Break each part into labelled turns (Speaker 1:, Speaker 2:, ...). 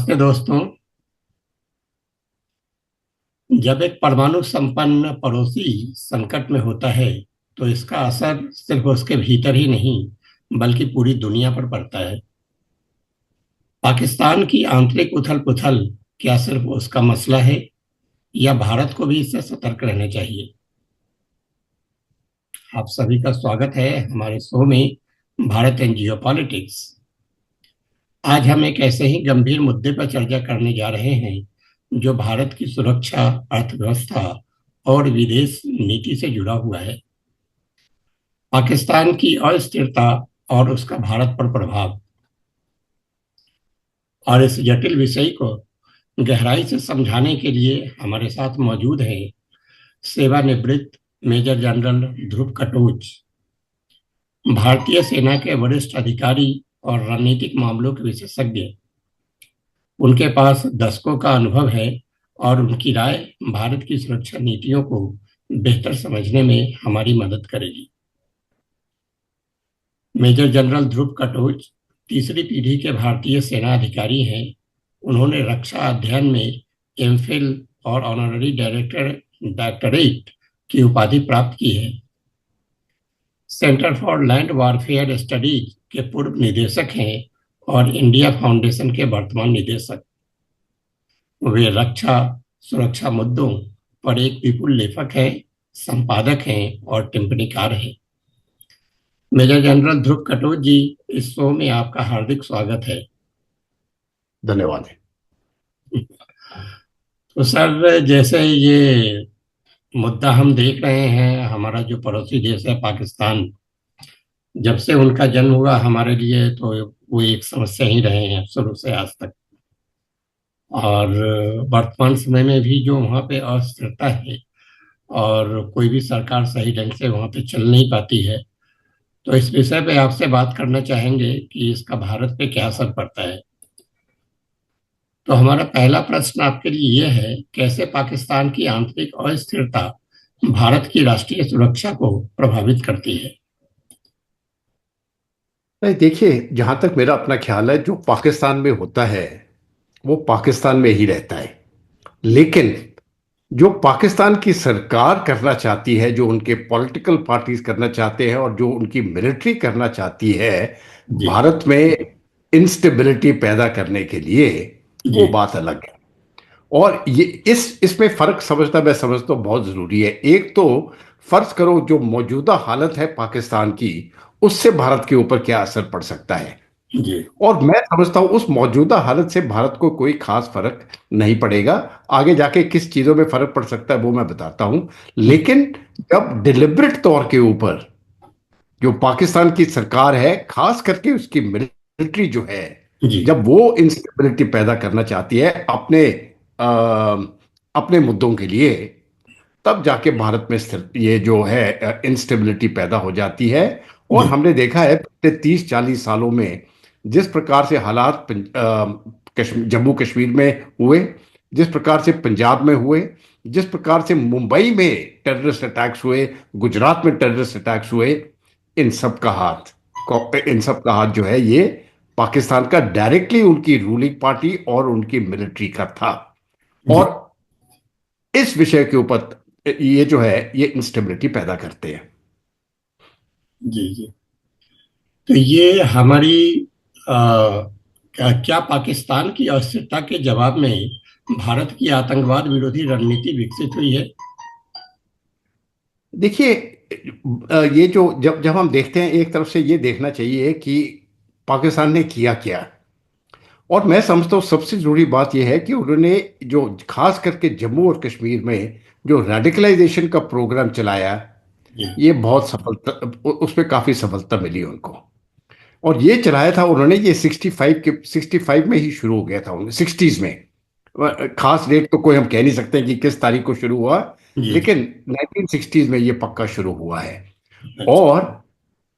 Speaker 1: नमस्ते दोस्तों। जब एक परमाणु संपन्न पड़ोसी संकट में होता है तो इसका असर सिर्फ उसके भीतर ही नहीं बल्कि पूरी दुनिया पर पड़ता है। पाकिस्तान की आंतरिक उथल-पुथल क्या सिर्फ उसका मसला है या भारत को भी इससे सतर्क रहना चाहिए? आप सभी का स्वागत है हमारे शो में भारत एंड जियोपॉलिटिक्स। आज हम एक ऐसे ही गंभीर मुद्दे पर चर्चा करने जा रहे हैं जो भारत की सुरक्षा, अर्थव्यवस्था और विदेश नीति से जुड़ा हुआ है। पाकिस्तान की अस्थिरता और उसका भारत पर प्रभाव। और इस जटिल विषय को गहराई से समझाने के लिए हमारे साथ मौजूद है सेवानिवृत्त मेजर जनरल ध्रुव कटोच, भारतीय सेना के वरिष्ठ अधिकारी और रणनीतिक मामलों के विशेषज्ञ। उनके पास दशकों का अनुभव है और उनकी राय भारत की सुरक्षा नीतियों को बेहतर समझने में हमारी मदद करेगी। मेजर जनरल ध्रुव कटोच तीसरी पीढ़ी के भारतीय सेना अधिकारी हैं। उन्होंने रक्षा अध्ययन में एमफिल और ऑनररी डॉक्टरेट की उपाधि प्राप्त की है। Centre for land warfare studies के पूर्व निदेशक हैं और इंडिया फाउंडेशन के वर्तमान निदेशक। वे रक्षा सुरक्षा मुद्दों पर एक विपुल लेखक हैं, संपादक हैं और टिप्पणीकार हैं। मेजर जनरल ध्रुव कटोच जी, इस शो में आपका हार्दिक स्वागत है।
Speaker 2: धन्यवाद।
Speaker 1: तो सर, जैसे ये मुद्दा हम देख रहे हैं, हमारा जो पड़ोसी देश है पाकिस्तान, जब से उनका जन्म हुआ हमारे लिए तो वो एक समस्या ही रहे हैं शुरू से आज तक। और वर्तमान समय में भी जो वहाँ पे अस्थिरता है और कोई भी सरकार सही ढंग से वहाँ पे चल नहीं पाती है, तो इस विषय पे आपसे बात करना चाहेंगे कि इसका भारत पे क्या असर पड़ता है। तो हमारा पहला प्रश्न आपके लिए ये है, कैसे पाकिस्तान की आंतरिक अस्थिरता भारत की राष्ट्रीय सुरक्षा को प्रभावित करती है?
Speaker 2: नहीं, देखिए, जहां तक मेरा अपना ख्याल है, जो पाकिस्तान में होता है वो पाकिस्तान में ही रहता है। लेकिन जो पाकिस्तान की सरकार करना चाहती है, जो उनके पॉलिटिकल पार्टीज करना चाहते हैं और जो उनकी मिलिट्री करना चाहती है
Speaker 1: जी
Speaker 2: भारत में इंस्टेबिलिटी पैदा करने के लिए,
Speaker 1: जी
Speaker 2: वो बात अलग है। और ये इसमें फर्क समझना, मैं समझता हूँ, बहुत जरूरी है। एक तो फर्ज करो जो मौजूदा हालत है पाकिस्तान की, उससे भारत के ऊपर क्या असर पड़ सकता है।
Speaker 1: जी
Speaker 2: और मैं समझता हूं उस मौजूदा हालत से भारत को कोई खास फर्क नहीं पड़ेगा। आगे जाके किस चीजों में फर्क पड़ सकता है वो मैं बताता हूं। लेकिन जब डिलिबरेट तौर के ऊपर जो पाकिस्तान की सरकार है, खास करके उसकी मिलिट्री जो है,
Speaker 1: जी
Speaker 2: जब वो इंस्टेबिलिटी पैदा करना चाहती है अपने मुद्दों के लिए, तब जाके भारत में स्थिर ये जो है इंस्टेबिलिटी पैदा हो जाती है। और
Speaker 1: जी
Speaker 2: हमने देखा है पिछले 30-40 सालों में जिस प्रकार से हालात जम्मू कश्मीर में हुए, जिस प्रकार से पंजाब में हुए, जिस प्रकार से मुंबई में टेररिस्ट अटैक्स हुए, गुजरात में टेररिस्ट अटैक्स हुए, इन सब का हाथ इन सब का हाथ जो है ये पाकिस्तान का डायरेक्टली उनकी रूलिंग पार्टी और उनकी मिलिट्री का था।
Speaker 1: जी
Speaker 2: और इस विषय के ऊपर ये जो है ये इंस्टेबिलिटी पैदा करते हैं।
Speaker 1: जी जी। तो ये हमारी क्या क्या पाकिस्तान की अस्थिरता के जवाब में भारत की आतंकवाद विरोधी रणनीति विकसित हुई है?
Speaker 2: देखिए, ये जो जब जब हम देखते हैं, एक तरफ से ये देखना चाहिए कि पाकिस्तान ने किया क्या। और मैं समझता हूँ सबसे जरूरी बात यह है कि उन्होंने जो खास करके जम्मू और कश्मीर में जो रेडिकलाइजेशन का प्रोग्राम चलाया,
Speaker 1: जी
Speaker 2: ये बहुत सफलता, उसमें काफी सफलता मिली उनको। और ये चलाया था उन्होंने, ये 65 में ही शुरू हो गया था, उन्हें 60s में। खास डेट तो कोई हम कह नहीं सकते कि किस तारीख को शुरू हुआ,
Speaker 1: जी जी।
Speaker 2: लेकिन 1960s में ये पक्का शुरू हुआ है।
Speaker 1: अच्छा।
Speaker 2: और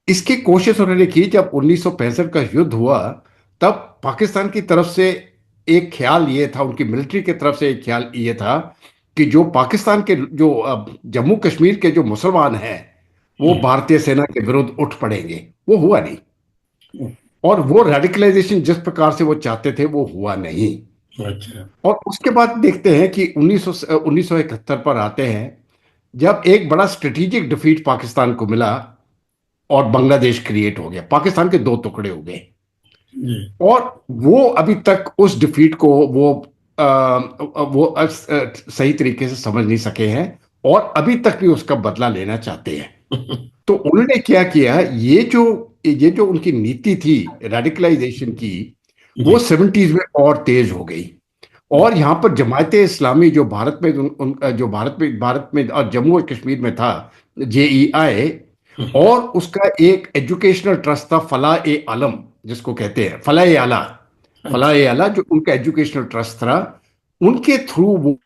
Speaker 2: इसकी कोशिश उन्होंने की जब 1965 का युद्ध हुआ, तब पाकिस्तान की तरफ से एक ख्याल ये था, उनकी मिलिट्री की तरफ से एक ख्याल ये था कि जो पाकिस्तान के जो जम्मू कश्मीर के जो मुसलमान हैं, वो
Speaker 1: हम्म,
Speaker 2: भारतीय सेना के विरुद्ध उठ पड़ेंगे। वो हुआ नहीं। और वो रेडिकलाइजेशन जिस प्रकार से वो चाहते थे वो हुआ नहीं।
Speaker 1: अच्छा।
Speaker 2: और उसके बाद देखते हैं कि 1971 पर आते हैं, जब एक बड़ा स्ट्रेटेजिक डिफीट पाकिस्तान को मिला और बांग्लादेश क्रिएट हो गया, पाकिस्तान के दो टुकड़े हो गए।
Speaker 1: जी।
Speaker 2: और वो अभी तक उस डिफीट को सही तरीके से समझ नहीं सके हैं, और अभी तक भी उसका बदला लेना चाहते हैं। तो उन्होंने क्या किया, ये जो उनकी नीति थी रेडिकलाइजेशन की, वो
Speaker 1: जी।
Speaker 2: 70s में और तेज हो गई। और यहाँ पर जमायत इस्लामी जो भारत में जो भारत में और जम्मू और कश्मीर में था, JEI, और उसका एक एजुकेशनल ट्रस्ट था फलाह ए आलम, जिसको कहते हैं फलाह ए आला। फलाह
Speaker 1: अच्छा।
Speaker 2: ए आला जो उनका एजुकेशनल ट्रस्ट था, उनके थ्रू वो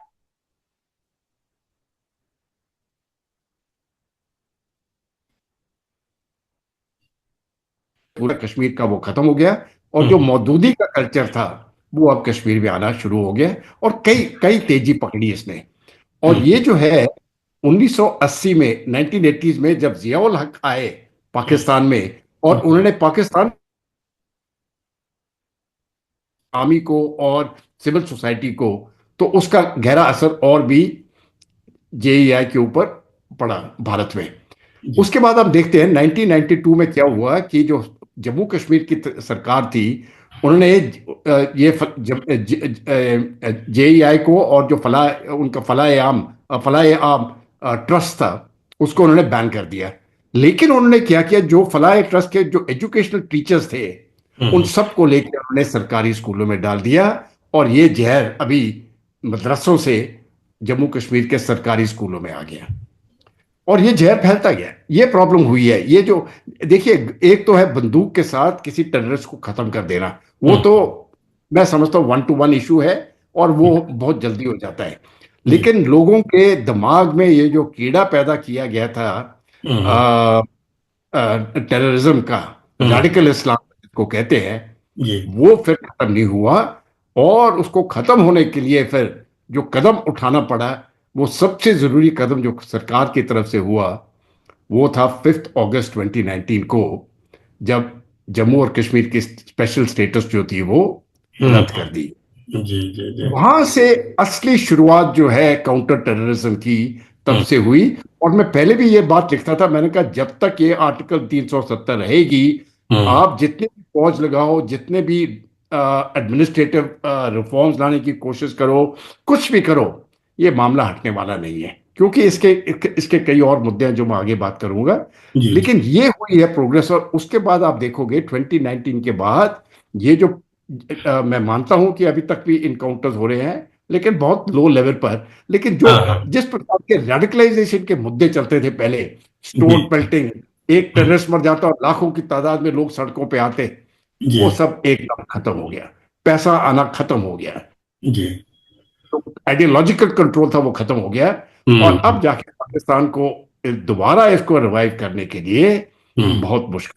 Speaker 2: पूरा कश्मीर का वो खत्म हो गया। और जो
Speaker 1: हम्म।
Speaker 2: मौदूदी का कल्चर था, वो अब कश्मीर में आना शुरू हो गया, और कई कई तेजी पकड़ी इसने। और ये
Speaker 1: हम्म।
Speaker 2: जो है 1980 में, 1980s में जब जियाउल हक आए पाकिस्तान में, और
Speaker 1: जी।
Speaker 2: उन्होंने पाकिस्तान आर्मी को और सिविल सोसाइटी को, तो उसका गहरा असर और भी JEI के ऊपर पड़ा भारत में।
Speaker 1: जी।
Speaker 2: उसके बाद हम देखते हैं 1992 में क्या हुआ कि जो जम्मू कश्मीर की सरकार थी, उन्होंने ये JEI को और जो उनका फलाह ए आम ट्रस्ट था, उसको उन्होंने बैन कर दिया। लेकिन उन्होंने क्या किया, जो फलाह ट्रस्ट के जो एजुकेशनल टीचर्स थे, उन
Speaker 1: हम्म।
Speaker 2: सबको लेकर उन्होंने सरकारी स्कूलों में डाल दिया। और ये जहर अभी मदरसों से जम्मू कश्मीर के सरकारी स्कूलों में आ गया, और ये जहर फैलता गया। ये प्रॉब्लम हुई है। ये जो देखिए, एक तो है बंदूक के साथ किसी टेररिस्ट को खत्म कर देना, वो तो
Speaker 1: हम्म।
Speaker 2: मैं समझता हूँ 1-to-1 इशू है, और वो बहुत जल्दी हो जाता है।
Speaker 1: जी।
Speaker 2: लेकिन लोगों के दिमाग में ये जो कीड़ा पैदा किया गया था
Speaker 1: हम्म।
Speaker 2: टेररिज्म का,
Speaker 1: हम्म।
Speaker 2: रेडिकल इस्लाम को कहते हैं,
Speaker 1: जी।
Speaker 2: वो फिर खत्म नहीं हुआ। और उसको खत्म होने के लिए फिर जो कदम उठाना पड़ा, वो सबसे जरूरी कदम जो सरकार की तरफ से हुआ, वो था 5 अगस्त 2019 को, जब जम्मू और कश्मीर की स्पेशल स्टेटस जो थी वो रद्द कर दी।
Speaker 1: जी। जी। जी।
Speaker 2: वहां से असली शुरुआत जो है काउंटर टेररिज्म की, तब
Speaker 1: हम्म।
Speaker 2: से हुई। और मैं पहले भी ये बात लिखता था, मैंने कहा जब तक ये आर्टिकल 370 रहेगी,
Speaker 1: हम्म।
Speaker 2: आप जितने भी फौज लगाओ, जितने भी एडमिनिस्ट्रेटिव रिफॉर्म्स लाने की कोशिश करो, कुछ भी करो, ये मामला हटने वाला नहीं है। क्योंकि इसके कई और मुद्दे हैं जो मैं आगे बात करूंगा।
Speaker 1: जी।
Speaker 2: लेकिन ये हुई है प्रोग्रेस। और उसके बाद आप देखोगे 2019 के बाद, ये जो मैं मानता हूं कि अभी तक भी इनकाउंटर्स हो रहे हैं, लेकिन बहुत लो लेवल पर। लेकिन जो
Speaker 1: हाँ हाँ।
Speaker 2: जिस प्रकार के रेडिकलाइजेशन के मुद्दे चलते थे पहले,
Speaker 1: जी।
Speaker 2: स्टोन पेल्टिंग, एक
Speaker 1: हम्म।
Speaker 2: टेररिस्ट मर जाता और लाखों की तादाद में लोग सड़कों पे आते,
Speaker 1: जी।
Speaker 2: वो सब एकदम खत्म हो गया। पैसा आना खत्म हो गया।
Speaker 1: जी।
Speaker 2: तो आइडियोलॉजिकल कंट्रोल था, वो खत्म हो गया। और
Speaker 1: हम्म।
Speaker 2: अब जाके पाकिस्तान को दोबारा इसको रिवाइव करने के लिए
Speaker 1: हम्म।
Speaker 2: बहुत मुश्किल।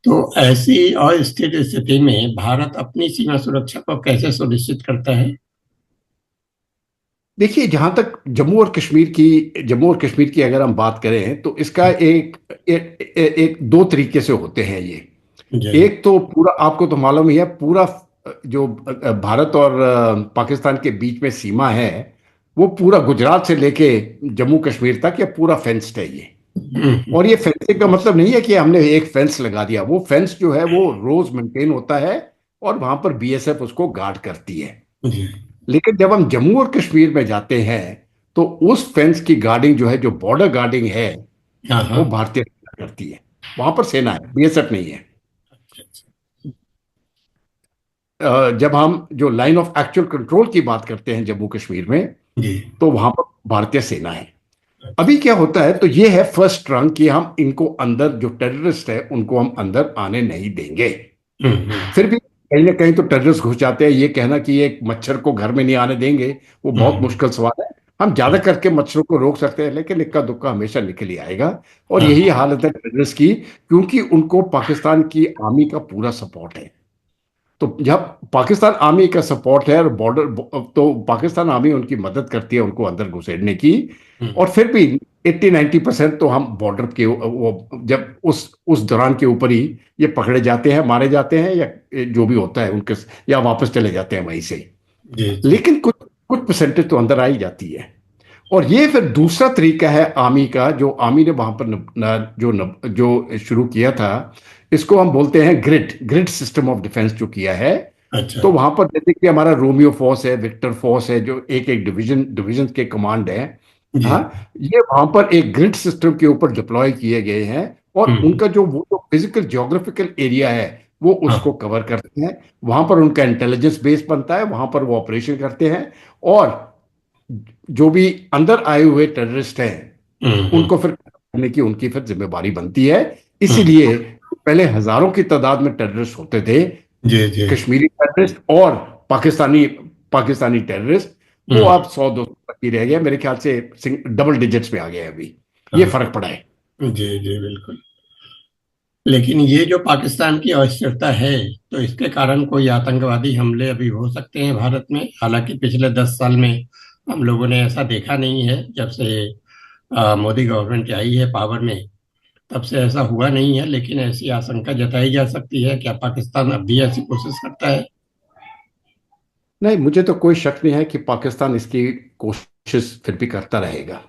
Speaker 1: तो ऐसी अस्थिर स्थिति में भारत अपनी सीमा सुरक्षा को कैसे सुनिश्चित करता है?
Speaker 2: देखिए, जहां तक जम्मू और कश्मीर की अगर हम बात करें, तो इसका एक दो तरीके से होते हैं ये।
Speaker 1: जी।
Speaker 2: एक तो पूरा, आपको तो मालूम ही है, पूरा जो भारत और पाकिस्तान के बीच में सीमा है, वो पूरा गुजरात से लेके जम्मू कश्मीर तक, ये पूरा फेंस्ड है ये।
Speaker 1: हम्म।
Speaker 2: और ये फेंसिंग का मतलब नहीं है कि हमने एक फेंस लगा दिया। वो फेंस जो है वो रोज मेंटेन होता है, और वहां पर BSF उसको गार्ड करती है।
Speaker 1: जी।
Speaker 2: लेकिन जब हम जम्मू और कश्मीर में जाते हैं, तो उस फेंस की गार्डिंग जो है, जो बॉर्डर गार्डिंग है,
Speaker 1: हाँ हाँ।
Speaker 2: वो भारतीय सेना करती है। वहां पर सेना है, BSF नहीं है।
Speaker 1: अच्छा अच्छा।
Speaker 2: जब हम जो लाइन ऑफ एक्चुअल कंट्रोल की बात करते हैं जम्मू कश्मीर में,
Speaker 1: जी।
Speaker 2: तो वहां पर भारतीय सेना है।
Speaker 1: अच्छा।
Speaker 2: अभी क्या होता है, तो ये है फर्स्ट रंग कि हम इनको अंदर, जो टेररिस्ट है उनको हम अंदर आने नहीं देंगे। फिर भी कहीं ना कहीं तो टेररिस्ट घुस जाते हैं। ये कहना कि एक मच्छर को घर में नहीं आने देंगे, वो बहुत
Speaker 1: हम्म।
Speaker 2: मुश्किल सवाल है। हम ज्यादा करके मच्छरों को रोक सकते हैं, लेकिन इक्का दुक्का हमेशा निकल ही आएगा। और
Speaker 1: हाँ
Speaker 2: यही हालत है टेररिस्ट की, क्योंकि उनको पाकिस्तान की आर्मी का पूरा सपोर्ट है। तो जब पाकिस्तान आर्मी का सपोर्ट है और बॉर्डर, तो पाकिस्तान आर्मी उनकी मदद करती है उनको अंदर घुसेड़ने की।
Speaker 1: हम्म।
Speaker 2: और फिर भी 80-90% तो हम बॉर्डर के वो जब उस दौरान के ऊपर ही ये पकड़े जाते हैं, मारे जाते हैं, या जो भी होता है उनके, या वापस चले जाते हैं वहीं से।
Speaker 1: जी जी।
Speaker 2: लेकिन कुछ कुछ परसेंटेज तो अंदर आ ही जाती है। और ये फिर दूसरा तरीका है आर्मी का, जो आर्मी ने वहां पर जो शुरू किया था। इसको हम बोलते हैं grid grid system of defence जो किया है।
Speaker 1: अच्छा।
Speaker 2: तो वहां पर जैसे कि हमारा रोमियो फोर्स है, विक्टर फोर्स है, जो एक एक डिवीजन के कमांड है।
Speaker 1: जी।
Speaker 2: हाँ, ये वहां पर एक ग्रिड सिस्टम के ऊपर डिप्लॉय किए गए हैं। और
Speaker 1: हम्म।
Speaker 2: उनका जो फिजिकल ज्योग्राफिकल एरिया है वो
Speaker 1: हाँ।
Speaker 2: उसको कवर करते हैं। वहां पर उनका इंटेलिजेंस बेस बनता है, वहां पर वो ऑपरेशन करते हैं। और जो भी अंदर आए हुए टेररिस्ट हैं
Speaker 1: हम्म।
Speaker 2: उनको फिर करने की उनकी फिर जिम्मेवारी बनती है।
Speaker 1: हम्म।
Speaker 2: इसीलिए पहले हजारों की तादाद में टेररिस्ट होते थे,
Speaker 1: जी जी।
Speaker 2: कश्मीरी टेररिस्ट और पाकिस्तानी पाकिस्तानी टेररिस्ट। वो
Speaker 1: हम्म।
Speaker 2: अब 100-200 तक ही रह गया, मेरे ख्याल से डबल डिजिट्स में आ गया है अभी। ये
Speaker 1: हाँ।
Speaker 2: फर्क पड़ा है।
Speaker 1: जी जी बिल्कुल। लेकिन ये जो पाकिस्तान की अस्थिरता है, तो इसके कारण कोई आतंकवादी हमले अभी हो सकते हैं भारत में? हालांकि पिछले 10 साल में हम लोगों ने ऐसा देखा नहीं है, जब से मोदी गवर्नमेंट आई है पावर में, तब से ऐसा हुआ नहीं है। लेकिन ऐसी आशंका जताई जा सकती है, क्या पाकिस्तान अब भी ऐसी कोशिश करता है?
Speaker 2: नहीं, मुझे तो कोई शक नहीं है कि पाकिस्तान इसकी कोशिश फिर भी करता रहेगा।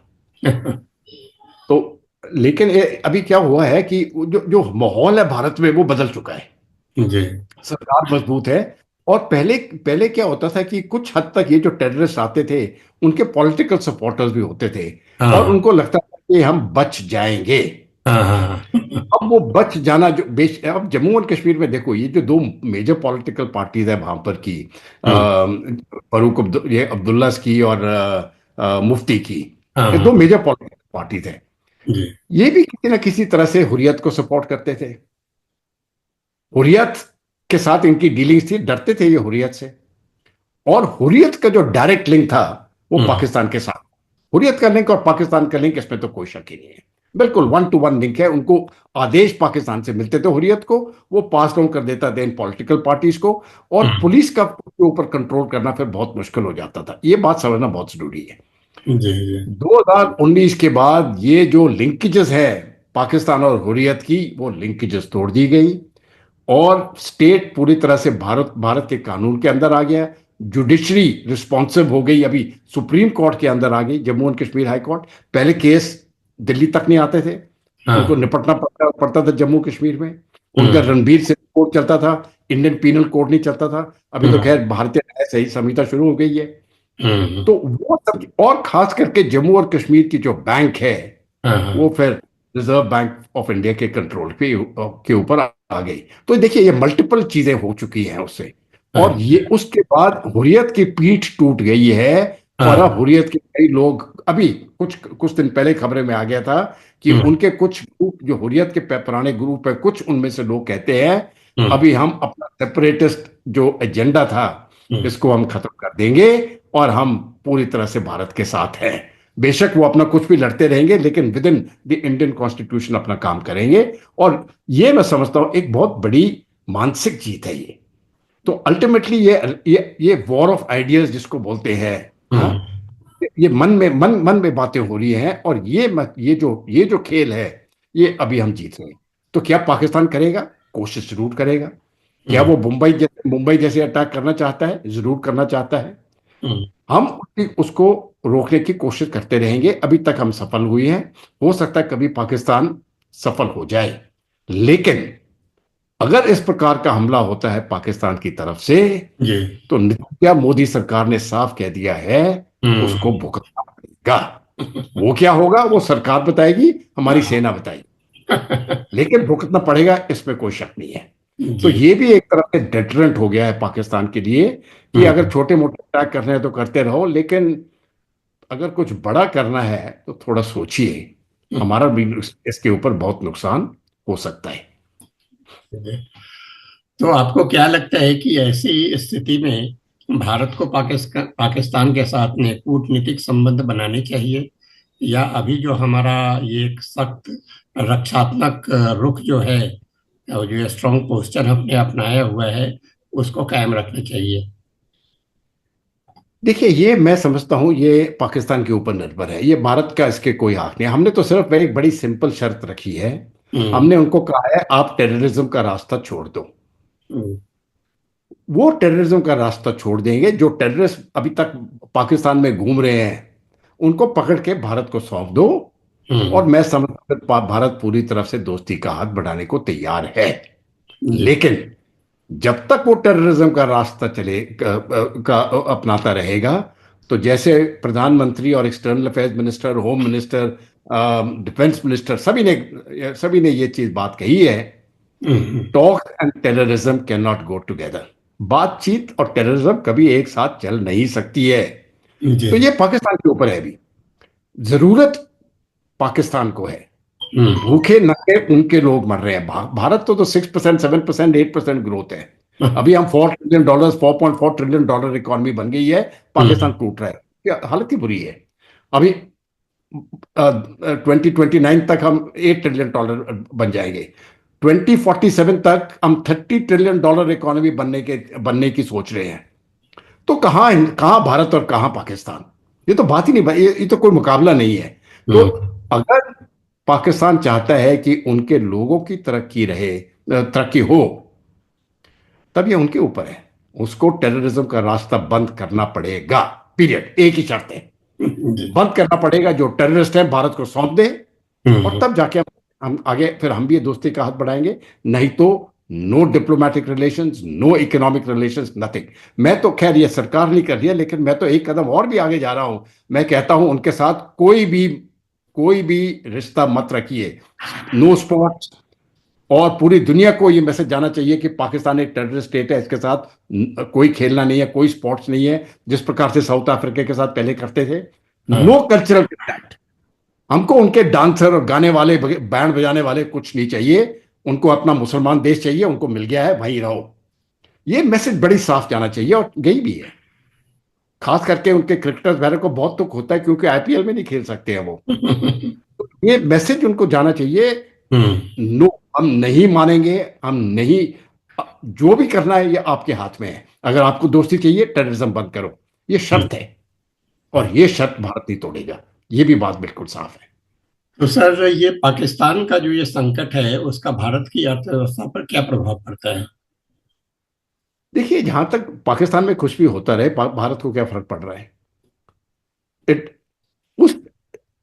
Speaker 2: तो लेकिन अभी क्या हुआ है कि जो जो माहौल है भारत में वो बदल चुका है।
Speaker 1: जी।
Speaker 2: सरकार मजबूत है। और पहले पहले क्या होता था कि कुछ हद तक ये जो टेररिस्ट आते थे उनके पॉलिटिकल सपोर्टर्स भी होते थे। और
Speaker 1: हाँ
Speaker 2: उनको लगता था कि हम बच जाएंगे।
Speaker 1: हाँ हाँ।
Speaker 2: अब वो बच जाना जो अब जम्मू एंड कश्मीर में देखो, ये जो दो मेजर पॉलिटिकल पार्टीज है वहां पर की,
Speaker 1: हम्म।
Speaker 2: ये अब्दुल्ला की और मुफ्ती की।
Speaker 1: हाँ
Speaker 2: ये दो
Speaker 1: हाँ।
Speaker 2: मेजर पॉलिटिकल पार्टीज हैं।
Speaker 1: जी।
Speaker 2: ये भी किसी ना किसी तरह से हुर्रियत को सपोर्ट करते थे। हुर्रियत के साथ इनकी डीलिंग्स थी, डरते थे ये हुर्रियत से। और हुर्रियत का जो डायरेक्ट लिंक था वो
Speaker 1: हम्म।
Speaker 2: पाकिस्तान के साथ। हुर्रियत का लिंक और पाकिस्तान का लिंक, इसमें तो कोई शक ही नहीं है। बिल्कुल 1-to-1 लिंक है। उनको आदेश पाकिस्तान से मिलते थे हुर्रियत को, वो पास ऑन कर देता था इन पॉलिटिकल पार्टीज को। और
Speaker 1: हम्म।
Speaker 2: पुलिस का उसके ऊपर कंट्रोल करना फिर बहुत मुश्किल हो जाता था। ये बात समझना बहुत जरूरी है।
Speaker 1: जी जी।
Speaker 2: 2019 के बाद ये जो लिंकेजेस है पाकिस्तान और हुर्रियत की, वो लिंकेजेस तोड़ दी गई। और स्टेट पूरी तरह से भारत भारत के कानून के अंदर आ गया। जुडिशरी रिस्पॉन्सिव हो गई, अभी सुप्रीम कोर्ट के अंदर आ गई, Jammu and Kashmir high court. पहले केस दिल्ली तक नहीं आते थे, उनको
Speaker 1: हाँ।
Speaker 2: निपटना पड़ता था जम्मू कश्मीर में। उनका
Speaker 1: हम्म।
Speaker 2: रणबीर सिंह कोर्ट चलता था, इंडियन पीनल कोड नहीं चलता था। अभी तो
Speaker 1: हम्म।
Speaker 2: खैर भारतीय न्याय सही संहिता शुरू हो गई है।
Speaker 1: हम्म।
Speaker 2: तो वो सब, और खास करके जम्मू और कश्मीर की जो बैंक है
Speaker 1: हाँ
Speaker 2: वो
Speaker 1: हाँ।
Speaker 2: फिर रिजर्व बैंक ऑफ इंडिया के कंट्रोल के ऊपर आ गई। तो देखिए ये मल्टीपल चीजें हो चुकी हैं उससे। और ये
Speaker 1: अच्छा।
Speaker 2: उसके बाद हुर्रियत की पीठ टूट गई है। और अब
Speaker 1: हाँ।
Speaker 2: हुर्रियत के कई लोग, अभी कुछ कुछ दिन पहले खबरें में आ गया था कि
Speaker 1: हम्म।
Speaker 2: उनके कुछ ग्रुप, जो हुर्रियत के पुराने ग्रुप है, कुछ उनमें से लोग कहते हैं
Speaker 1: हम्म।
Speaker 2: अभी हम अपना सेपरेटिस्ट जो एजेंडा था
Speaker 1: हम्म।
Speaker 2: इसको हम खत्म कर देंगे और हम पूरी तरह से भारत के साथ हैं। बेशक वो अपना कुछ भी लड़ते रहेंगे लेकिन with in the Indian constitution अपना काम करेंगे। और ये मैं समझता हूं एक बहुत बड़ी मानसिक जीत है ये। तो अल्टीमेटली ये वॉर ऑफ आइडियाज जिसको बोलते हैं। हाँ,
Speaker 1: हम्म।
Speaker 2: ये मन में बातें हो रही हैं। और ये जो खेल है ये अभी हम जीत रहे हैं। तो क्या पाकिस्तान करेगा? कोशिश जरूर करेगा। क्या
Speaker 1: हम्म।
Speaker 2: वो मुंबई जैसे अटैक करना चाहता है? जरूर करना चाहता है।
Speaker 1: हम्म।
Speaker 2: हम उसको रोकने की कोशिश करते रहेंगे। अभी तक हम सफल हुए हैं। हो सकता है कभी पाकिस्तान सफल हो जाए। लेकिन अगर इस प्रकार का हमला होता है पाकिस्तान की तरफ से,
Speaker 1: जी।
Speaker 2: तो नित्या मोदी सरकार ने साफ कह दिया है उसको
Speaker 1: हम्म।
Speaker 2: भुगतना पड़ेगा। वो क्या होगा वो सरकार बताएगी, हमारी
Speaker 1: हाँ।
Speaker 2: सेना बताएगी। लेकिन भुगतना पड़ेगा, इसमें कोई शक नहीं है। तो
Speaker 1: जी।
Speaker 2: ये भी एक तरह से डेटरेंट हो गया है पाकिस्तान के लिए कि अगर
Speaker 1: हम्म।
Speaker 2: छोटे मोटे अटैक करने हैं तो करते रहो, लेकिन अगर कुछ बड़ा करना है तो थोड़ा सोचिए।
Speaker 1: हम्म।
Speaker 2: हमारा भी इसके ऊपर बहुत नुकसान हो सकता है।
Speaker 1: तो आपको क्या लगता है कि ऐसी स्थिति में भारत को पाकिस्तान पाकिस्तान के साथ में कूटनीतिक संबंध बनाने चाहिए, या अभी जो हमारा ये एक सख्त रक्षात्मक रुख जो है, और जो स्ट्रॉन्ग पोस्चर हमने अपनाया हुआ है, उसको कायम रखना चाहिए?
Speaker 2: देखिए, ये मैं समझता हूँ ये पाकिस्तान के ऊपर निर्भर है, ये भारत का इसके कोई हक नहीं। हमने तो सिर्फ एक बड़ी सिंपल शर्त रखी है।
Speaker 1: हम्म।
Speaker 2: हमने उनको कहा है आप टेररिज्म का रास्ता छोड़ दो।
Speaker 1: हम्म।
Speaker 2: वो टेररिज्म का रास्ता छोड़ देंगे, जो टेररिस्ट अभी तक पाकिस्तान में घूम रहे हैं उनको पकड़ के भारत को सौंप दो। और
Speaker 1: हम्म।
Speaker 2: मैं समझता हूं भारत पूरी तरफ से दोस्ती का हाथ बढ़ाने को तैयार है।
Speaker 1: जी।
Speaker 2: लेकिन जब तक वो टेररिज्म का रास्ता का अपनाता रहेगा, तो जैसे प्रधानमंत्री और external affairs minister, home minister, defence minister, सभी ने ये चीज बात कही है।
Speaker 1: हम्म।
Speaker 2: Talk and terrorism can not go together. बातचीत और टेररिज्म कभी एक साथ चल नहीं सकती है।
Speaker 1: जी।
Speaker 2: तो ये पाकिस्तान के ऊपर है अभी। जरूरत पाकिस्तान को है।
Speaker 1: हम्म।
Speaker 2: भूखे नंगे उनके लोग मर रहे हैं। भारत तो 6%, 7%, 8% ग्रोथ है। अभी हम $4 ट्रिलियन, $4.4 ट्रिलियन इकोनॉमी बन गई है। पाकिस्तान
Speaker 1: हम्म।
Speaker 2: टूट रहा है, क्या हालत ही बुरी है। अभी 2029 तक हम $8 ट्रिलियन बन जाएंगे। 2047 तक हम $30 ट्रिलियन इकोनॉमी बनने की सोच रहे हैं। तो कहाँ कहाँ भारत और कहाँ पाकिस्तान? ये तो बात ही नहीं, ये तो कोई मुकाबला नहीं है। तो
Speaker 1: हम्म।
Speaker 2: अगर पाकिस्तान चाहता है कि उनके लोगों की तरक्की हो, तब ये उनके ऊपर है। उसको टेररिज्म का रास्ता बंद करना पड़ेगा। पीरियड, एक ही शर्त है,
Speaker 1: जी।
Speaker 2: बंद करना पड़ेगा। जो टेररिस्ट है भारत को सौंप दे, और
Speaker 1: हम्म।
Speaker 2: तब जाके हम आगे, फिर हम भी ये दोस्ती का हाथ बढ़ाएंगे। नहीं तो no diplomatic relations, no economic relations, nothing. मैं तो खैर ये सरकार नहीं कर रही है, लेकिन मैं तो एक कदम और भी आगे जा रहा हूं। मैं कहता हूं उनके साथ कोई भी रिश्ता मत रखिए। No spots. और पूरी दुनिया को ये मैसेज जाना चाहिए कि पाकिस्तान एक टेररिस्ट स्टेट है, इसके साथ कोई खेलना नहीं है, कोई स्पोर्ट्स नहीं है, जिस प्रकार से साउथ अफ्रीका के साथ पहले करते थे। नो
Speaker 1: हाँ।
Speaker 2: Cultural contact. हमको उनके डांसर और गाने वाले, बैंड बजाने वाले कुछ नहीं चाहिए। उनको अपना मुसलमान देश चाहिए, उनको मिल गया है, वहीं रहो। ये मैसेज बड़ी साफ जाना चाहिए, और गई भी है। खास करके उनके क्रिकेटर्स वगैरह को बहुत दुख होता है, क्योंकि आईपीएल में नहीं खेल सकते हैं वो। ये मैसेज उनको जाना चाहिए।
Speaker 1: हम्म।
Speaker 2: नो, हम नहीं मानेंगे। हम नहीं। जो भी करना है ये आपके हाथ में है। अगर आपको दोस्ती चाहिए, टेररिज्म बंद करो, ये शर्त है। और ये शर्त भारत नहीं तोड़ेगा। ये भी बात बिल्कुल साफ है।
Speaker 1: तो सर, ये पाकिस्तान का जो ये संकट है उसका भारत की अर्थव्यवस्था पर क्या प्रभाव पड़ता है?
Speaker 2: देखिए, जहां तक पाकिस्तान में कुछ भी होता रहे, भारत को क्या फर्क पड़ रहा है? इट उस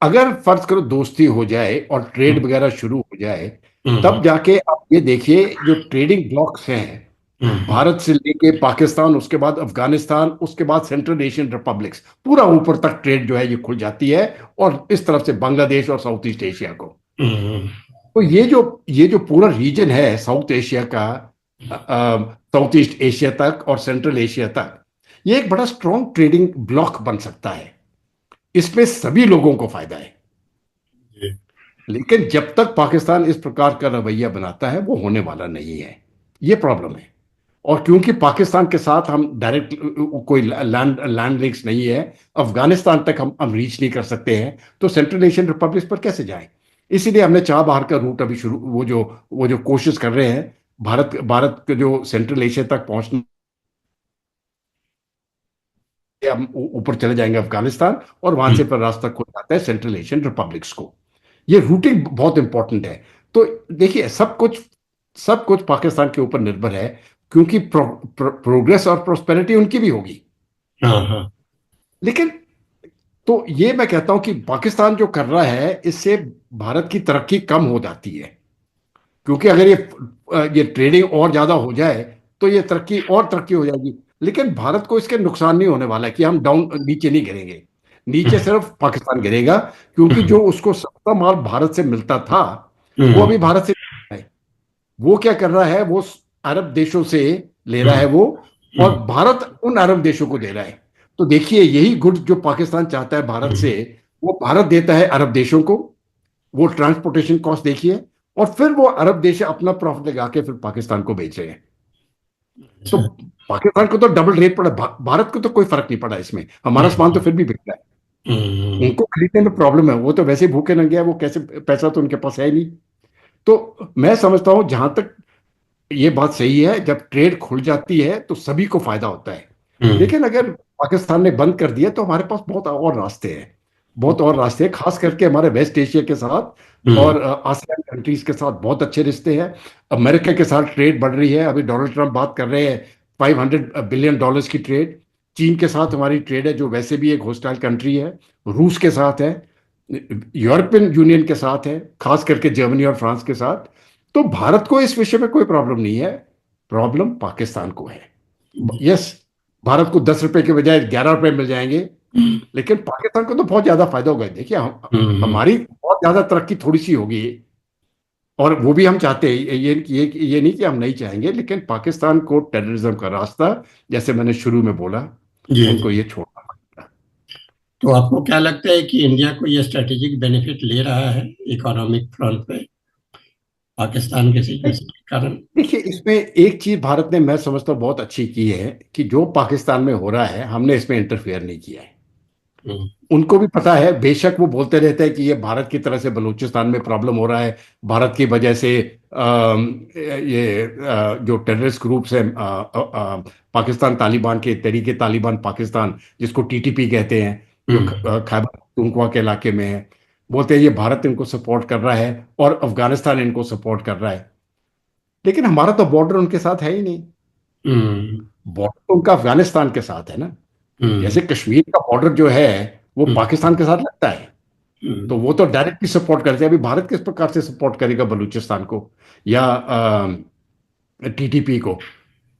Speaker 2: अगर फर्ज करो दोस्ती हो जाए और ट्रेड
Speaker 1: हम्म।
Speaker 2: वगैरह शुरू हो जाए,
Speaker 1: हम्म।
Speaker 2: तब जाके आप ये देखिए जो ट्रेडिंग ब्लॉक्स हैं,
Speaker 1: हम्म।
Speaker 2: भारत से लेके पाकिस्तान, उसके बाद अफगानिस्तान, उसके बाद सेंट्रल एशियन रिपब्लिक्स, पूरा ऊपर तक ट्रेड जो है ये खुल जाती है। और इस तरफ से बांग्लादेश और साउथ ईस्ट एशिया को।
Speaker 1: हम्म।
Speaker 2: तो ये जो पूरा रीजन है साउथ एशिया का, साउथ ईस्ट एशिया तक और सेंट्रल एशिया तक, ये एक बड़ा स्ट्रॉन्ग ट्रेडिंग ब्लॉक बन सकता है। इसमें सभी लोगों को फायदा है।
Speaker 1: जी।
Speaker 2: लेकिन जब तक पाकिस्तान इस प्रकार का रवैया बनाता है, वो होने वाला नहीं है। ये प्रॉब्लम है। और क्योंकि पाकिस्तान के साथ हम डायरेक्ट कोई लैंड लैंड लिंक्स नहीं है, अफगानिस्तान तक हम रीच नहीं कर सकते हैं, तो सेंट्रल एशियन रिपब्लिक पर कैसे जाएं? इसीलिए हमने चार बाहर का रूट अभी शुरू, वो जो कोशिश कर रहे हैं, भारत भारत के जो सेंट्रल एशिया तक पहुंचने, हम ऊपर चले जाएंगे अफगानिस्तान, और वहां से
Speaker 1: हम्म।
Speaker 2: फिर रास्ता खुल जाता है सेंट्रल एशियन रिपब्लिक्स को। ये रूटिंग बहुत इंपॉर्टेंट है। तो देखिए, सब कुछ पाकिस्तान के ऊपर निर्भर है, क्योंकि प्रोग्रेस और प्रोस्पेरिटी उनकी भी होगी।
Speaker 1: हाँ, हाँ।
Speaker 2: लेकिन तो ये मैं कहता हूं कि पाकिस्तान जो कर रहा है, इससे भारत की तरक्की कम हो जाती है। क्योंकि अगर ये ट्रेडिंग और ज्यादा हो जाए, तो ये तरक्की हो जाएगी। लेकिन भारत को इसके नुकसान नहीं होने वाला है कि हम डाउन नीचे नहीं गिरेंगे। नीचे सिर्फ पाकिस्तान गिरेगा, क्योंकि जो
Speaker 1: हम्म।
Speaker 2: उसको सस्ता माल भारत से मिलता था, वो अभी
Speaker 1: हम्म।
Speaker 2: भारत से नहीं है। वो क्या कर रहा है, वो अरब देशों से ले रहा है वो, और
Speaker 1: हम्म।
Speaker 2: भारत उन अरब देशों को दे रहा है। तो देखिए, यही गुड्स जो पाकिस्तान चाहता है भारत से,
Speaker 1: हम्म।
Speaker 2: वो भारत देता है अरब देशों को। वो ट्रांसपोर्टेशन कॉस्ट देखिए, और फिर वो अरब देश अपना प्रॉफिट लगा के फिर पाकिस्तान को बेच रहे हैं। तो
Speaker 1: अच्छा।
Speaker 2: पाकिस्तान को तो डबल रेट पड़ा, भारत को तो कोई फर्क नहीं पड़ा इसमें। हमारा सामान तो
Speaker 1: हम्म।
Speaker 2: फिर भी बिक रहा है।
Speaker 1: हम्म।
Speaker 2: उनको खरीदने में प्रॉब्लम है, वो तो वैसे ही भूखे नंगे हैं, वो कैसे, पैसा तो उनके पास है ही नहीं। तो मैं समझता हूं जहां तक ये बात सही है, जब ट्रेड खुल जाती है तो सभी को फायदा होता है।
Speaker 1: हम्म।
Speaker 2: लेकिन अगर पाकिस्तान ने बंद कर दिया तो हमारे पास बहुत और रास्ते हैं, बहुत और रास्ते हैं, खास करके हमारे वेस्ट एशिया के साथ
Speaker 1: हम्म।
Speaker 2: और आसियान कंट्रीज के साथ बहुत अच्छे रिश्ते हैं। अमेरिका के साथ ट्रेड बढ़ रही है, अभी डोनाल्ड ट्रंप बात कर रहे हैं $500 बिलियन की ट्रेड। चीन के साथ हमारी ट्रेड है जो वैसे भी एक होस्टाइल कंट्री है, रूस के साथ है, यूरोपियन यूनियन के साथ है, खास करके जर्मनी और फ्रांस के साथ। तो भारत को इस विषय में कोई प्रॉब्लम नहीं है, प्रॉब्लम पाकिस्तान को है। यस, भारत को 10 रुपए के बजाय 11 रुपए मिल जाएंगे, लेकिन पाकिस्तान को तो बहुत ज्यादा फायदा होगा। देखिए
Speaker 1: हम्म।
Speaker 2: हमारी बहुत ज्यादा तरक्की थोड़ी सी होगी, और वो भी हम चाहते हैं, ये नहीं कि हम नहीं चाहेंगे, लेकिन पाकिस्तान को टेररिज्म का रास्ता, जैसे मैंने शुरू में बोला,
Speaker 1: जी
Speaker 2: उनको
Speaker 1: जी।
Speaker 2: ये छोड़ना पड़ेगा।
Speaker 1: तो आपको क्या लगता है कि इंडिया को ये स्ट्रेटेजिक बेनिफिट ले रहा है इकोनॉमिक फ्रंट पे पाकिस्तान के सिचुएशन के कारण?
Speaker 2: देखिए, इसमें एक चीज भारत ने, मैं समझता हूँ, बहुत अच्छी की है कि जो पाकिस्तान में हो रहा है हमने इसमें इंटरफेयर नहीं किया है।
Speaker 1: हम्म।
Speaker 2: उनको भी पता है, बेशक वो बोलते रहते हैं कि ये भारत की तरह से बलूचिस्तान में प्रॉब्लम हो रहा है, भारत की वजह से जो टेररिस्ट ग्रुप्स हैं, पाकिस्तान तालिबान के तरीके तालिबान पाकिस्तान, जिसको टीटीपी कहते हैं, जो
Speaker 1: हम्म।
Speaker 2: खैबर पख्तूनख्वा के इलाके में है, बोलते हैं ये भारत इनको सपोर्ट कर रहा है और अफगानिस्तान इनको सपोर्ट कर रहा है। लेकिन हमारा तो बॉर्डर उनके साथ है ही नहीं,
Speaker 1: हम्म।
Speaker 2: बॉर्डर तो उनका अफगानिस्तान के साथ है ना।
Speaker 1: हम्म।
Speaker 2: जैसे कश्मीर का बॉर्डर जो है वो
Speaker 1: हम्म।
Speaker 2: पाकिस्तान के साथ लगता है, तो
Speaker 1: हम्म।
Speaker 2: वो तो डायरेक्टली सपोर्ट करते हैं। अभी भारत किस प्रकार से सपोर्ट करेगा बलूचिस्तान को या टीटीपी को?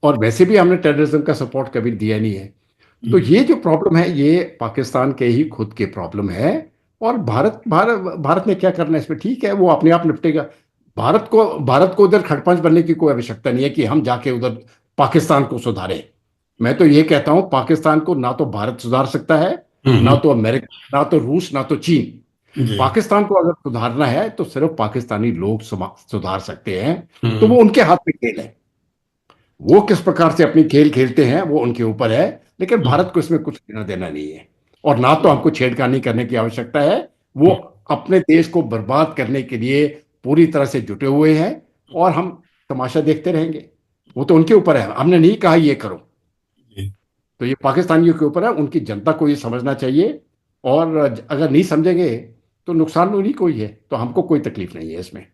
Speaker 2: और वैसे भी हमने टेररिज्म का सपोर्ट कभी दिया नहीं है। तो
Speaker 1: हम्म।
Speaker 2: ये जो प्रॉब्लम है ये पाकिस्तान के ही खुद के प्रॉब्लम है। और भारत ने क्या करना है इसमें? ठीक है, वो अपने आप निपटेगा। भारत को उधर खड़पंच बनने की कोई आवश्यकता नहीं है कि हम जाके उधर पाकिस्तान को सुधारें। मैं तो ये कहता हूं, पाकिस्तान को ना तो भारत सुधार सकता है, ना
Speaker 1: हम्म।
Speaker 2: तो अमेरिका, ना तो रूस, ना तो चीन।
Speaker 1: जी।
Speaker 2: पाकिस्तान को अगर सुधारना है तो सिर्फ पाकिस्तानी लोग सुधार सकते हैं। तो
Speaker 1: हम्म।
Speaker 2: वो उनके हाथ में खेल है, वो किस प्रकार से अपनी खेल खेलते हैं वो उनके ऊपर है। लेकिन
Speaker 1: हम्म।
Speaker 2: भारत को इसमें कुछ लेना देना नहीं है, और ना तो हमको छेड़खानी करने की आवश्यकता है। वो अपने देश को बर्बाद करने के लिए पूरी तरह से जुटे हुए हैं, और हम तमाशा देखते रहेंगे। वो तो उनके ऊपर है, हमने नहीं कहा ये करो।
Speaker 1: जी।
Speaker 2: तो ये पाकिस्तानियों के ऊपर है, उनकी जनता को ये समझना चाहिए। और अगर नहीं समझेंगे तो नुकसान उन्हीं को ही है, तो हमको कोई तकलीफ नहीं है इसमें।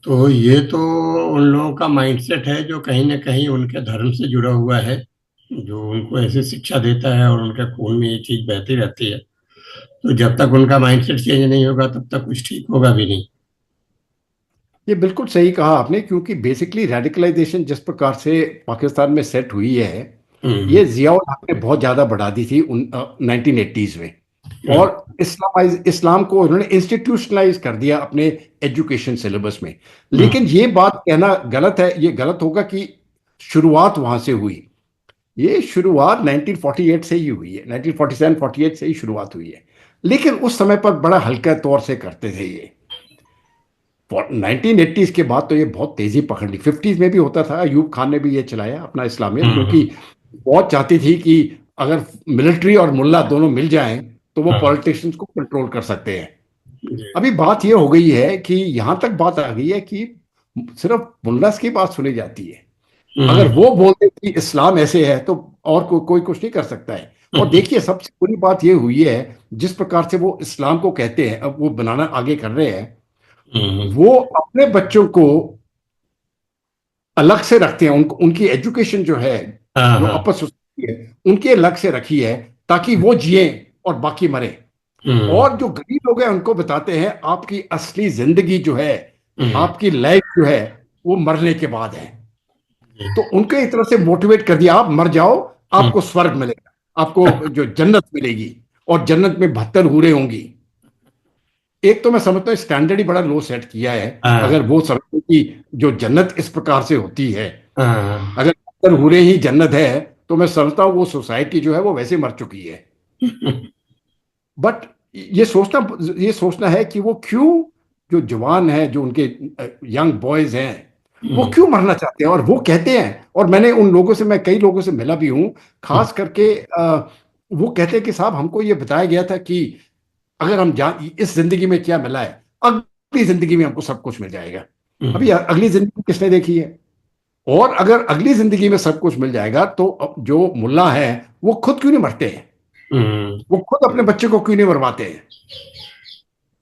Speaker 1: तो ये तो उन लोगों का माइंडसेट है जो कहीं ना कहीं उनके धर्म से जुड़ा हुआ है, जो उनको ऐसी शिक्षा देता है और उनके खून में ये चीज बहती रहती है। तो जब तक उनका माइंडसेट चेंज नहीं होगा तब तक कुछ ठीक होगा भी नहीं।
Speaker 2: ये बिल्कुल सही कहा आपने, क्योंकि बेसिकली रेडिकलाइजेशन जिस प्रकार से पाकिस्तान में सेट हुई है,
Speaker 1: हम्म।
Speaker 2: ये जियाउल हक ने बहुत ज़्यादा बढ़ा दी थी 1980s में।
Speaker 1: हम्म।
Speaker 2: और इस्लाम को उन्होंने इंस्टीट्यूशनलाइज कर दिया अपने एजुकेशन सिलेबस में।
Speaker 1: हम्म।
Speaker 2: लेकिन ये बात कहना गलत है, ये गलत होगा कि शुरुआत वहां से हुई। ये शुरुआत 1948 से ही हुई है, 1947-48 से ही शुरुआत हुई है। लेकिन उस समय पर बड़ा हल्का तौर से करते थे ये। 1980s के बाद तो ये बहुत तेजी पकड़ ली। 50s में भी होता था, अयूब खान ने भी ये चलाया अपना इस्लामियत, क्योंकि
Speaker 1: हम्म।
Speaker 2: बहुत चाहती थी कि अगर मिलिट्री और मुल्ला दोनों मिल जाएं तो वो
Speaker 1: हाँ।
Speaker 2: पॉलिटिशियंस को कंट्रोल कर सकते हैं।
Speaker 1: जी।
Speaker 2: अभी बात ये हो गई है कि यहां तक बात आ गई है कि सिर्फ मुल्लास की बात सुनी जाती है। अगर
Speaker 1: हम्म।
Speaker 2: वो बोलते कि इस्लाम ऐसे है तो और कोई कुछ नहीं कर सकता है। और
Speaker 1: हम्म।
Speaker 2: देखिए, सबसे बुरी बात ये हुई है, जिस प्रकार से वो इस्लाम को कहते हैं, अब वो बनाना आगे कर रहे हैं,
Speaker 1: हम्म।
Speaker 2: वो अपने बच्चों को अलग से रखते हैं। उनकी एजुकेशन जो है,
Speaker 1: हाँ
Speaker 2: जो
Speaker 1: हाँ।
Speaker 2: अपर सोसाइटी है, उनके अलग से रखी है, ताकि वो जिए और बाकी मरे।
Speaker 1: हम्म।
Speaker 2: और जो गरीब लोग हैं उनको बताते हैं आपकी असली जिंदगी जो है,
Speaker 1: हम्म।
Speaker 2: आपकी लाइफ जो है, वो मरने के बाद है।
Speaker 1: जी।
Speaker 2: तो उनके एक तरह से मोटिवेट कर दिया, आप मर जाओ,
Speaker 1: हम्म।
Speaker 2: आपको स्वर्ग मिलेगा, आपको जो जन्नत मिलेगी, और जन्नत में 72 हूरें होंगी। एक तो मैं समझता हूँ स्टैंडर्ड ही बड़ा लो सेट किया है। अगर
Speaker 1: हाँ
Speaker 2: वो समझते कि जो जन्नत इस प्रकार से होती है,
Speaker 1: हाँ।
Speaker 2: अगर 72 हूरें ही जन्नत है, तो मैं समझता हूँ वो सोसाइटी जो है वो वैसे मर चुकी है। बट ये सोचना है कि वो क्यों, जो जवान है, जो उनके यंग बॉयज हैं, वो
Speaker 1: हम्म।
Speaker 2: क्यों मरना चाहते हैं, और वो कहते हैं। और मैंने उन लोगों से, मैं कई लोगों से मिला भी हूं, खास करके वो कहते हैं कि साहब, हमको ये बताया गया था कि अगर हम जान इस जिंदगी में क्या मिला है, अगली जिंदगी में हमको सब कुछ मिल जाएगा। अभी
Speaker 1: हम्म।
Speaker 2: अगली जिंदगी किसने देखी है? और अगर अगली जिंदगी में सब कुछ मिल जाएगा तो अब जो मुल्ला है वो खुद क्यों नहीं मरते हैं?
Speaker 1: हम्म।
Speaker 2: वो खुद अपने बच्चे को क्यों नहीं मरवाते हैं?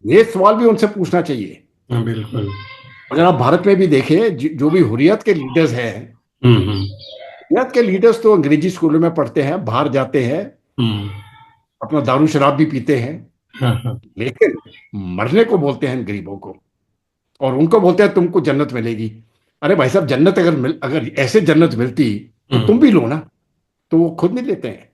Speaker 2: ये सवाल भी उनसे पूछना चाहिए।
Speaker 1: हाँ, बिल्कुल।
Speaker 2: अगर आप भारत में भी देखें, जो भी हुर्रियत के लीडर्स हैं,
Speaker 1: हम्म।
Speaker 2: हुर्रियत के लीडर्स तो अंग्रेजी स्कूलों में पढ़ते हैं, बाहर जाते हैं,
Speaker 1: हम्म।
Speaker 2: अपना दारू शराब भी पीते हैं,
Speaker 1: हाँ, हाँ।
Speaker 2: लेकिन मरने को बोलते हैं गरीबों को, और उनको बोलते हैं तुमको जन्नत मिलेगी। अरे भाई साहब, जन्नत अगर ऐसे जन्नत मिलती तो तुम
Speaker 1: हम्म।
Speaker 2: भी लो ना। तो वो खुद नहीं लेते हैं।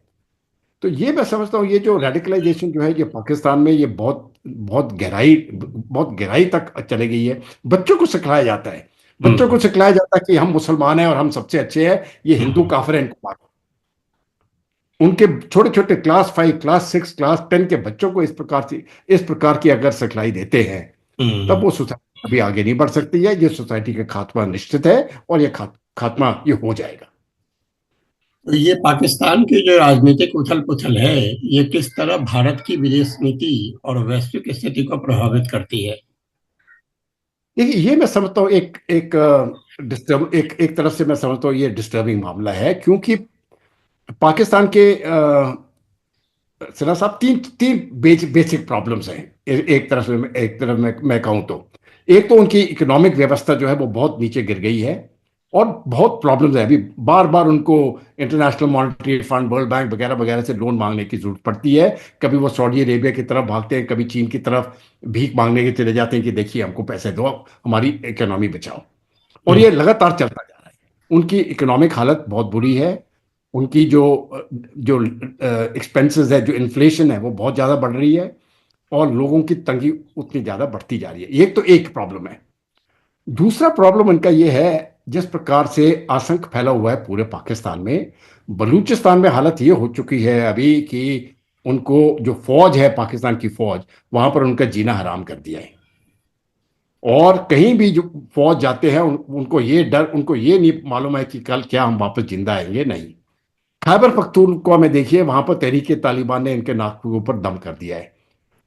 Speaker 2: तो ये मैं समझता हूँ, ये जो रेडिकलाइजेशन जो है ये पाकिस्तान में, ये बहुत गहराई तक चली गई है। बच्चों को सिखाया जाता है, बच्चों
Speaker 1: हम्म।
Speaker 2: को सिखाया जाता है कि हम मुसलमान हैं और हम सबसे अच्छे हैं, ये हिंदू
Speaker 1: हम्म।
Speaker 2: काफिर हैं, इनको मारो। उनके छोटे छोटे क्लास 5, क्लास 6, क्लास 10 के बच्चों को इस प्रकार की अगर सिखलाई देते हैं, तब
Speaker 1: हम्म।
Speaker 2: वो सोसाइटी अभी आगे नहीं बढ़ सकती है। ये सोसाइटी का खात्मा निश्चित है, और ये खात्मा ये हो जाएगा।
Speaker 1: तो ये पाकिस्तान की जो राजनीतिक उथल पुथल है, ये किस तरह भारत की विदेश नीति और वैश्विक स्थिति को प्रभावित करती है?
Speaker 2: देखिए, ये मैं समझता हूँ एक एक डिस्टर्ब एक एक तरफ से मैं समझता हूँ ये डिस्टर्बिंग मामला है, क्योंकि पाकिस्तान के सिरा साहब तीन तीन बेसिक प्रॉब्लम्स हैं। एक तरफ मैं कहूँ तो, एक तो उनकी इकोनॉमिक व्यवस्था जो है वो बहुत नीचे गिर गई है, और बहुत प्रॉब्लम्स है। अभी बार बार उनको international monetary fund, world bank वगैरह वगैरह से लोन मांगने की जरूरत पड़ती है। कभी वो सऊदी अरेबिया की तरफ भागते हैं, कभी चीन की तरफ भीख मांगने के चले जाते हैं कि देखिए हमको पैसे दो, हमारी इकोनॉमी बचाओ। और
Speaker 1: हम्म।
Speaker 2: ये लगातार चलता जा रहा है। उनकी इकोनॉमिक हालत बहुत बुरी है। उनकी जो जो एक्सपेंसेस है, जो इन्फ्लेशन है, वो बहुत ज़्यादा बढ़ रही है, और लोगों की तंगी उतनी ज़्यादा बढ़ती जा रही है। ये तो एक प्रॉब्लम है। दूसरा प्रॉब्लम उनका ये है, जिस प्रकार से आतंक फैला हुआ है पूरे पाकिस्तान में, बलूचिस्तान में हालत ये हो चुकी है अभी कि उनको जो फौज है, पाकिस्तान की फौज, वहां पर उनका जीना हराम कर दिया है। और कहीं भी जो फौज जाते हैं, उनको ये नहीं मालूम है कि कल क्या हम वापस जिंदा आएंगे, नहीं। खैबर पख्तूनख्वा में देखिए, वहां पर तहरीक तालिबान ने इनके नाक के ऊपर दम कर दिया है।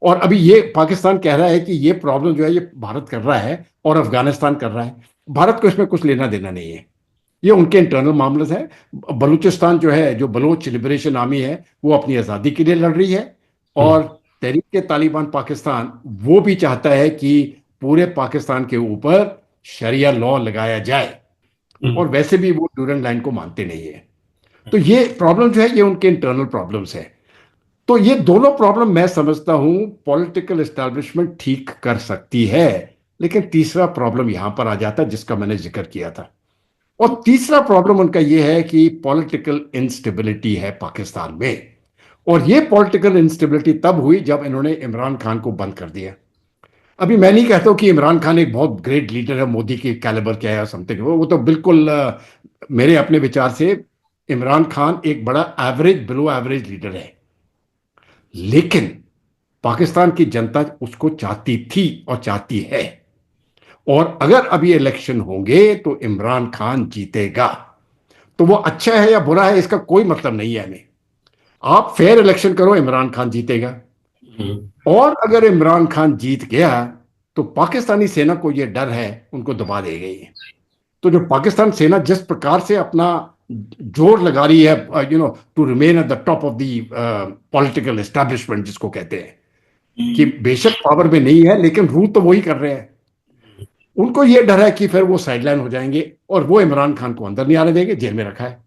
Speaker 2: और अभी ये पाकिस्तान कह रहा है कि ये प्रॉब्लम जो है ये भारत कर रहा है और अफगानिस्तान कर रहा है। भारत को इसमें कुछ लेना देना नहीं है, ये उनके इंटरनल मामले है। बलूचिस्तान जो है, जो बलोच लिबरेशन आर्मी है, वो अपनी आज़ादी के लिए लड़ रही है।
Speaker 1: हम्म।
Speaker 2: और तहरीक तालिबान पाकिस्तान वो भी चाहता है कि पूरे पाकिस्तान के ऊपर शरिया लॉ लगाया जाए,
Speaker 1: हम्म।
Speaker 2: और वैसे भी वो ड्यूरेंट लाइन को मानते नहीं है। तो ये प्रॉब्लम जो है ये उनके इंटरनल प्रॉब्लम्स है। तो ये दोनों प्रॉब्लम मैं समझता हूं पॉलिटिकल एस्टैब्लिशमेंट ठीक कर सकती है। लेकिन तीसरा प्रॉब्लम यहां पर आ जाता है जिसका मैंने जिक्र किया था। और तीसरा प्रॉब्लम उनका यह है कि पॉलिटिकल इंस्टेबिलिटी है पाकिस्तान में। और ये पॉलिटिकल इंस्टेबिलिटी तब हुई जब इन्होंने इमरान खान को बंद कर दिया। अभी मैं नहीं कहता हूं कि इमरान खान एक बहुत ग्रेट लीडर है, मोदी के कैलिबर क्या है समथिंग, वो तो बिल्कुल मेरे अपने विचार से इमरान खान एक बड़ा एवरेज, बिलो एवरेज लीडर है। लेकिन पाकिस्तान की जनता उसको चाहती थी और चाहती है। और अगर अभी इलेक्शन होंगे तो इमरान खान जीतेगा। तो वो अच्छा है या बुरा है इसका कोई मतलब नहीं है हमें। आप फेयर इलेक्शन करो, इमरान खान जीतेगा।
Speaker 1: हम्म।
Speaker 2: और अगर इमरान खान जीत गया तो पाकिस्तानी सेना को यह डर है, उनको दबा देगा ये। तो जो पाकिस्तान सेना जिस प्रकार से अपना जोर लगा रही है, to remain at the top of the political establishment जिसको कहते हैं, कि बेशक पावर में नहीं है लेकिन रूल तो वही कर रहे हैं। उनको यह डर है कि फिर वो साइडलाइन हो जाएंगे, और वो इमरान खान को अंदर नहीं आने देंगे, जेल में रखा है।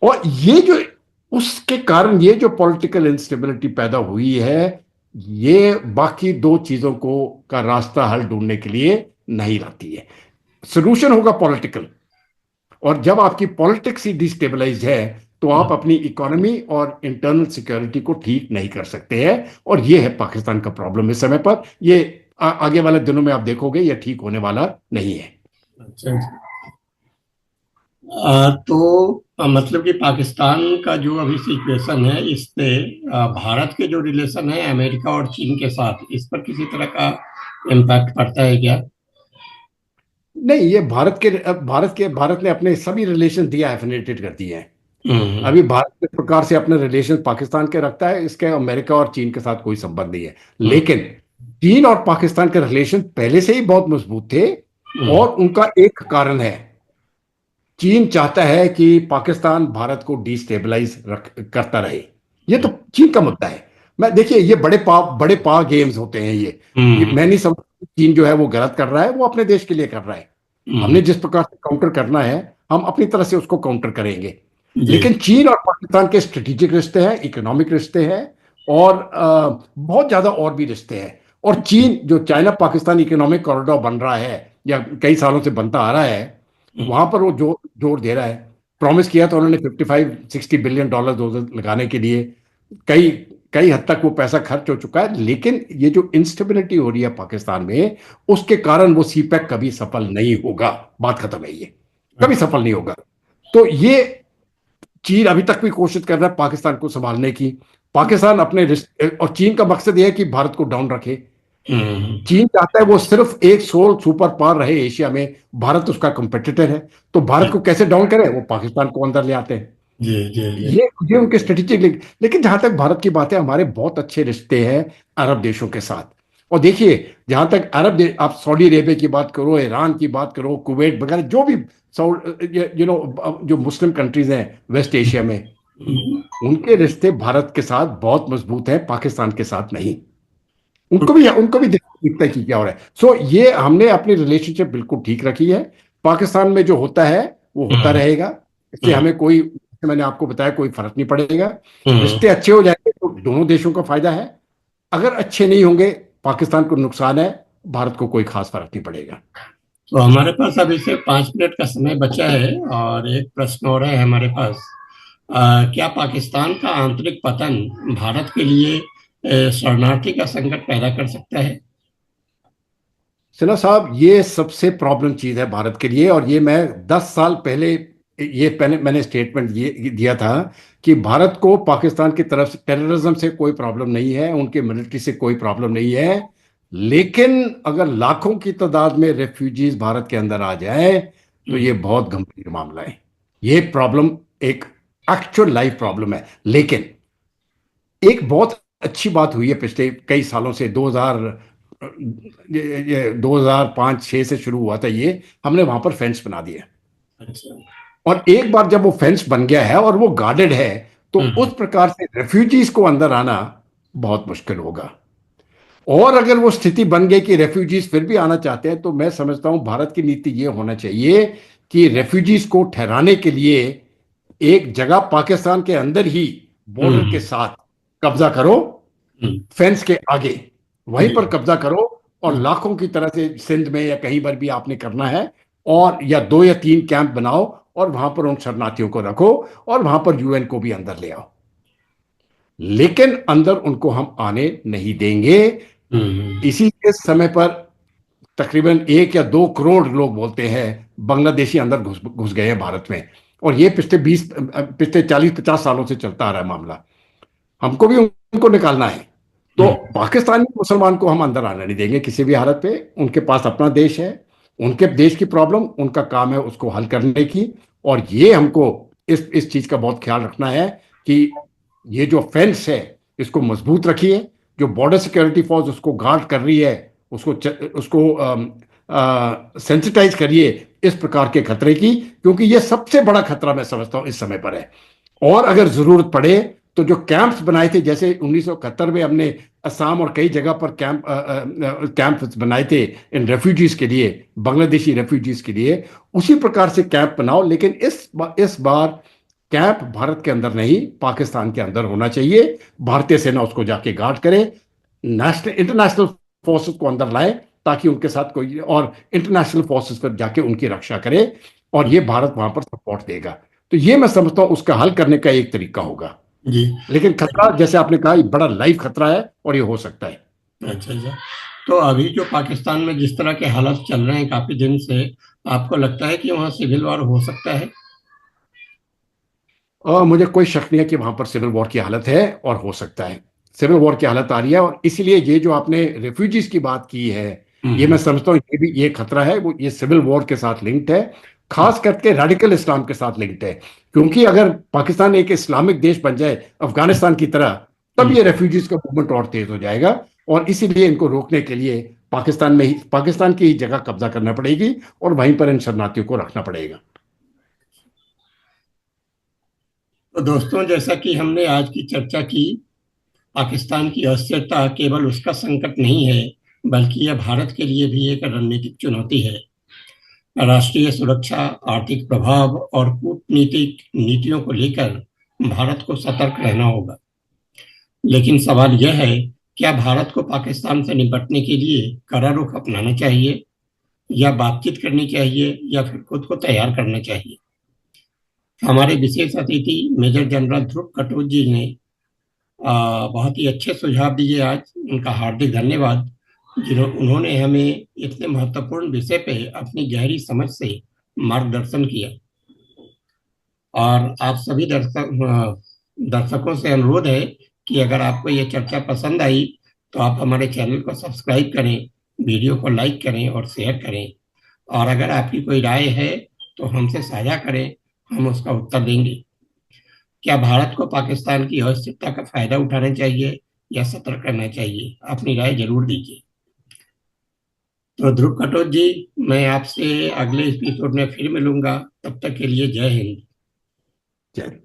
Speaker 2: और ये जो उसके कारण ये जो पॉलिटिकल इंस्टेबिलिटी पैदा हुई है, ये बाकी दो चीजों को का रास्ता हल ढूंढने के लिए नहीं लाती है। सोल्यूशन होगा पॉलिटिकल। और जब आपकी पॉलिटिक्स ही डिस्टेबलाइज है, तो आप अपनी इकोनॉमी और इंटरनल सिक्योरिटी को ठीक नहीं कर सकते हैं। और ये है पाकिस्तान का प्रॉब्लम इस समय पर। ये आगे वाले दिनों में आप देखोगे ये ठीक होने वाला नहीं है।
Speaker 1: अच्छा। तो मतलब कि पाकिस्तान का जो अभी सिचुएशन है, इससे भारत के जो रिलेशन है अमेरिका और चीन के साथ, इस पर किसी तरह का इम्पैक्ट पड़ता है क्या?
Speaker 2: नहीं, ये भारत ने अपने सभी रिलेशन डीएफिनेटेड कर दिए हैं।
Speaker 1: हम्म।
Speaker 2: अभी भारत किस प्रकार से अपने रिलेशन पाकिस्तान के रखता है, इसके अमेरिका और चीन के साथ कोई संबंध नहीं है।
Speaker 1: हम्म।
Speaker 2: लेकिन चीन और पाकिस्तान के रिलेशन पहले से ही बहुत मजबूत थे।
Speaker 1: हम्म।
Speaker 2: और उनका एक कारण है, चीन चाहता है कि पाकिस्तान भारत को डिस्टेबलाइज करता रहे। ये तो चीन का मुद्दा है। मैं देखिए, ये बड़े पाव गेम्स होते हैं ये
Speaker 1: हम्म।
Speaker 2: मैं नहीं समझ, चीन जो है वो गलत कर रहा है, वो अपने देश के लिए कर रहा है।
Speaker 1: हम्म।
Speaker 2: हमने जिस प्रकार से काउंटर करना है, हम अपनी तरह से उसको काउंटर करेंगे।
Speaker 1: जी।
Speaker 2: लेकिन चीन और पाकिस्तान के स्ट्रेटेजिक रिश्ते हैं, इकोनॉमिक रिश्ते हैं, और बहुत ज्यादा और भी रिश्ते हैं। और चीन जो चाइना पाकिस्तान इकोनॉमिक कॉरिडोर बन रहा है, या कई सालों से बनता आ रहा है,
Speaker 1: हम्म।
Speaker 2: वहां पर वो जोर दे रहा है। प्रॉमिस किया तो उन्होंने $55-60 बिलियन लगाने के लिए। कई कई हद तक वो पैसा खर्च हो चुका है, लेकिन ये जो इंस्टेबिलिटी हो रही है पाकिस्तान में, उसके कारण वो सीपैक कभी सफल नहीं होगा। बात खत्म है, ये कभी
Speaker 1: अच्छा।
Speaker 2: सफल नहीं होगा। तो ये चीन अभी तक भी कोशिश कर रहा है पाकिस्तान को संभालने की। पाकिस्तान अपने रिश्ते, और चीन का मकसद यह है कि भारत को डाउन रखे।
Speaker 1: हम्म।
Speaker 2: चीन चाहता है वो सिर्फ एक सोल सुपर पावर रहे एशिया में, भारत उसका कंपेटिटर है। तो भारत को कैसे डाउन करे, वो पाकिस्तान को अंदर ले आते हैं।
Speaker 1: जी जी जी।
Speaker 2: ये उनके स्ट्रेटेजिक लेकिन जहां तक भारत की बात है, हमारे बहुत अच्छे रिश्ते हैं अरब देशों के साथ। और देखिए, जहां तक आप सऊदी अरेबिया की बात करो, ईरान की बात करो, कुवैत वगैरह, जो भी यू नो जो मुस्लिम कंट्रीज हैं वेस्ट एशिया में,
Speaker 1: हम्म।
Speaker 2: उनके रिश्ते भारत के साथ बहुत मजबूत हैं, पाकिस्तान के साथ नहीं। उनको भी दिखता है कि क्या हो रहा है। सो ये हमने अपनी रिलेशनशिप बिल्कुल ठीक रखी है। पाकिस्तान में जो होता है वो होता
Speaker 1: हम्म।
Speaker 2: रहेगा। इससे
Speaker 1: हम्म।
Speaker 2: हमें कोई, मैंने आपको बताया, कोई फर्क नहीं पड़ेगा।
Speaker 1: हम्म।
Speaker 2: रिश्ते अच्छे हो जाएंगे तो दोनों देशों का फायदा है। अगर अच्छे नहीं होंगे, पाकिस्तान को नुकसान है, भारत को कोई खास फर्क नहीं पड़ेगा।
Speaker 1: तो हमारे पास अभी से 5 मिनट का समय बचा है और एक प्रश्न और है हमारे पास। क्या पाकिस्तान का आंतरिक पतन भारत के लिए शरणार्थी का संकट पैदा कर सकता है?
Speaker 2: सिन्हा साहब, ये सबसे प्रॉब्लम चीज है भारत के लिए। और ये मैं 10 साल पहले, ये पहले मैंने स्टेटमेंट ये दिया था कि भारत को पाकिस्तान की तरफ से टेररिज्म से कोई प्रॉब्लम नहीं है, उनके मिलिट्री से कोई प्रॉब्लम नहीं है। लेकिन अगर लाखों की तादाद में रेफ्यूजीज भारत के अंदर आ जाए, तो ये
Speaker 1: हम्म।
Speaker 2: बहुत गंभीर मामला है। ये प्रॉब्लम एक एक्चुअल लाइफ प्रॉब्लम है। लेकिन एक बहुत अच्छी बात हुई है पिछले कई सालों से। 2000 ये 2005-6 से शुरू हुआ था ये। हमने वहां पर फेंस बना दिया।
Speaker 1: अच्छा।
Speaker 2: और एक बार जब वो फेंस बन गया है और वो गार्डेड है, तो
Speaker 1: हम्म।
Speaker 2: उस प्रकार से रेफ्यूजीज को अंदर आना बहुत मुश्किल होगा। और अगर वो स्थिति बन गई कि रेफ्यूजीज फिर भी आना चाहते हैं, तो मैं समझता हूं भारत की नीति ये होना चाहिए कि रेफ्यूजीज को ठहराने के लिए एक जगह पाकिस्तान के अंदर ही बॉर्डर के
Speaker 1: हम्म।
Speaker 2: साथ कब्जा करो,
Speaker 1: हम्म।
Speaker 2: फेंस के आगे वहीं
Speaker 1: जी।
Speaker 2: पर कब्जा करो। और
Speaker 1: हम्म।
Speaker 2: लाखों की तरह से सिंध में या कहीं पर भी आपने करना है, और या 2 या 3 कैंप बनाओ, और वहां पर उन शरणार्थियों को रखो, और वहां पर यूएन को भी अंदर ले आओ। लेकिन अंदर उनको हम आने नहीं देंगे।
Speaker 1: हम्म।
Speaker 2: इसी के समय पर तकरीबन 1 या 2 करोड़ लोग बोलते हैं बांग्लादेशी अंदर घुस घुस गए हैं भारत में। और ये पिछले 40-50 सालों से चलता आ रहा है मामला। हमको भी उनको निकालना है। तो
Speaker 1: हम्म।
Speaker 2: पाकिस्तानी मुसलमान को हम अंदर आने नहीं देंगे किसी भी हालत पे। उनके पास अपना देश है, उनके देश की प्रॉब्लम उनका काम है उसको हल करने की। और ये हमको इस चीज का बहुत ख्याल रखना है कि ये जो फेंस है, इसको मजबूत रखिए। जो बॉर्डर सिक्योरिटी फोर्स उसको गार्ड कर रही है, उसको सेंसिटाइज करिए इस प्रकार के खतरे की, क्योंकि ये सबसे बड़ा खतरा मैं समझता हूं इस समय पर है। और अगर जरूरत पड़े तो जो कैंप्स बनाए थे, जैसे 1971 में हमने असम और कई जगह पर कैंप बनाए थे इन रेफ्यूजीज के लिए, बांग्लादेशी रेफ्यूजीज के लिए, उसी प्रकार से कैंप बनाओ। लेकिन इस बार कैंप भारत के अंदर नहीं, पाकिस्तान के अंदर होना चाहिए। भारतीय सेना उसको जाके गार्ड करे, नेशनल इंटरनेशनल फोर्सेस को अंदर लाए, ताकि उनके साथ कोई और इंटरनेशनल फोर्सेस पर जाके उनकी रक्षा करे। और ये भारत वहां पर सपोर्ट देगा। तो ये मैं समझता हूं उसका हल करने का एक तरीका होगा।
Speaker 1: जी।
Speaker 2: लेकिन खतरा, जैसे आपने कहा, ये बड़ा लाइव खतरा है और ये हो सकता है।
Speaker 1: अच्छा अच्छा। तो अभी जो पाकिस्तान में जिस तरह के हालात चल रहे हैं काफी दिन से, आपको लगता है कि वहाँ सिविल वॉर हो सकता है?
Speaker 2: और मुझे कोई शक नहीं है कि वहां पर सिविल वॉर की हालत है और हो सकता है। सिविल वॉर की हालत आ रही है, और इसीलिए ये जो आपने रेफ्यूजीज की बात की है, ये मैं
Speaker 1: हम्म।
Speaker 2: समझता हूँ ये भी ये खतरा है, वो ये सिविल वॉर के साथ लिंक्ड है। खास करके रेडिकल इस्लाम के साथ लिंक्ड है। क्योंकि अगर पाकिस्तान एक इस्लामिक देश बन जाए अफगानिस्तान की तरह, तब ये
Speaker 1: हम्म।
Speaker 2: रेफ्यूजीज का मूवमेंट और तेज हो जाएगा। और इसीलिए इनको रोकने के लिए पाकिस्तान की ही जगह कब्जा करना पड़ेगी, और वहीं पर इन शरणार्थियों को रखना पड़ेगा।
Speaker 1: तो दोस्तों, जैसा कि हमने आज की चर्चा की, पाकिस्तान की अस्थिरता केवल उसका संकट नहीं है, बल्कि यह भारत के लिए भी एक रणनीतिक चुनौती है। राष्ट्रीय सुरक्षा, आर्थिक प्रभाव और कूटनीतिक नीतियों को लेकर भारत को सतर्क रहना होगा। लेकिन सवाल यह है, क्या भारत को पाकिस्तान से निपटने के लिए कड़ा रुख अपनाना चाहिए, या बातचीत करनी चाहिए, या फिर खुद को तैयार करना चाहिए? हमारे विशेष अतिथि मेजर जनरल ध्रुव कटोच जी ने बहुत ही अच्छे सुझाव दिए आज। उनका हार्दिक धन्यवाद, उन्होंने हमें इतने महत्वपूर्ण विषय पे अपनी गहरी समझ से मार्गदर्शन किया। और आप सभी दर्शकों से अनुरोध है कि अगर आपको ये चर्चा पसंद आई तो आप हमारे चैनल को सब्सक्राइब करें, वीडियो को लाइक करें और शेयर करें। और अगर आपकी कोई राय है तो हमसे साझा करें, हम उसका उत्तर देंगे। क्या भारत को पाकिस्तान की अस्थिरता का फायदा उठाना चाहिए या सतर्क रहना चाहिए? अपनी राय जरूर दीजिए। तो ध्रुव कटोच जी, मैं आपसे अगले एपिसोड में फिर मिलूंगा। तब तक के लिए जय हिंद।
Speaker 2: जय